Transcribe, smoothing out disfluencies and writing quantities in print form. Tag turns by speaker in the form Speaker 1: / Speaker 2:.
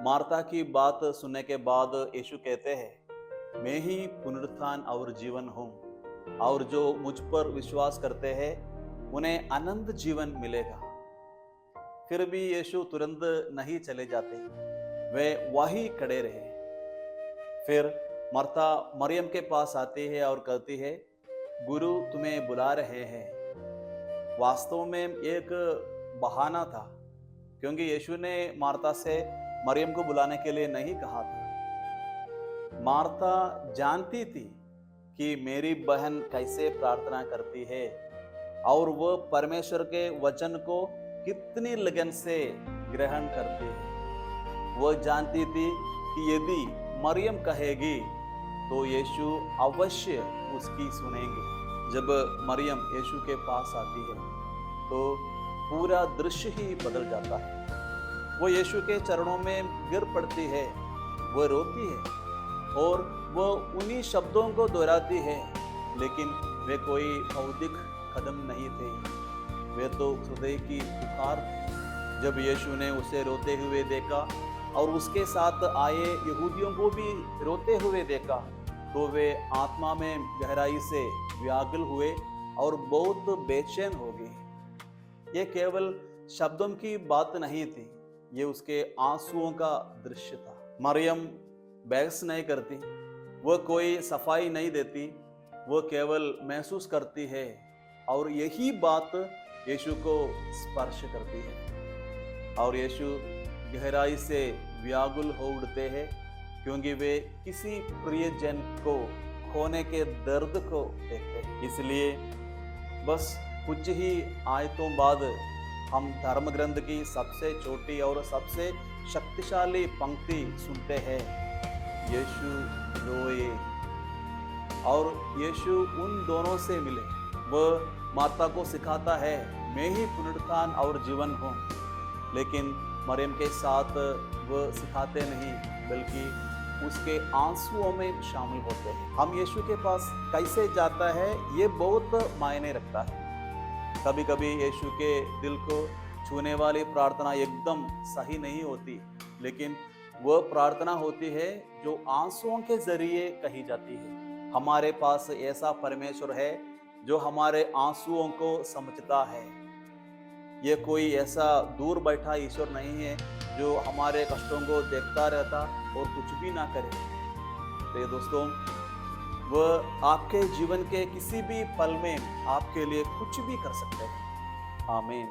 Speaker 1: Martha की बात सुनने के बाद यीशु कहते हैं, मैं ही पुनरुत्थान और जीवन हूँ, और जो मुझ पर विश्वास करते हैं उन्हें अनंत जीवन मिलेगा। फिर भी यीशु तुरंत नहीं चले जाते, वे वहीं खड़े रहे। फिर मार्था मरियम के पास आती है और कहती है, गुरु तुम्हें बुला रहे हैं। वास्तव में एक बहाना था, क्योंकि यीशु ने मार्था से मरियम को बुलाने के लिए नहीं कहा था। मार्था जानती थी कि मेरी बहन कैसे प्रार्थना करती है और वह परमेश्वर के वचन को कितनी लगन से ग्रहण करती है। वह जानती थी कि यदि मरियम कहेगी तो यीशु अवश्य उसकी सुनेंगे। जब मरियम यीशु के पास आती है तो पूरा दृश्य ही बदल जाता है। वो यीशु के चरणों में गिर पड़ती है, वो रोती है और वो उन्हीं शब्दों को दोहराती है, लेकिन वे कोई भौतिक कदम नहीं थे, वे तो हृदय की पुकार थी। जब यीशु ने उसे रोते हुए देखा और उसके साथ आए यहूदियों को भी रोते हुए देखा, तो वे आत्मा में गहराई से व्याकुल हुए और बहुत बेचैन हो गए। ये केवल शब्दों की बात नहीं थी, ये उसके आंसुओं का दृश्य था। मरियम बहस नहीं करती, वो कोई सफाई नहीं देती, वो केवल महसूस करती है, और यही बात यीशु को स्पर्श करती है। और यीशु गहराई से व्याकुल हो उठते हैं, क्योंकि वे किसी प्रियजन को खोने के दर्द को देखते हैं। इसलिए बस कुछ ही आयतों बाद हम धर्म ग्रंथ की सबसे छोटी और सबसे शक्तिशाली पंक्ति सुनते हैं, यीशु रोए। और यीशु उन दोनों से मिले। वह मार्था को सिखाता है, मैं ही पुनरुत्थान और जीवन हूँ, लेकिन मरियम के साथ वह सिखाते नहीं, बल्कि उसके आंसुओं में शामिल होते हैं। हम यीशु के पास कैसे जाता है, ये बहुत मायने रखता है। कभी कभी यीशु के दिल को छूने वाली प्रार्थना एकदम सही नहीं होती, लेकिन वह प्रार्थना होती है जो आंसुओं के जरिए कही जाती है। हमारे पास ऐसा परमेश्वर है जो हमारे आंसुओं को समझता है। ये कोई ऐसा दूर बैठा ईश्वर नहीं है जो हमारे कष्टों को देखता रहता और कुछ भी ना करे। तो ये दोस्तों, वह आपके जीवन के किसी भी पल में आपके लिए कुछ भी कर सकते हैं। आमीन।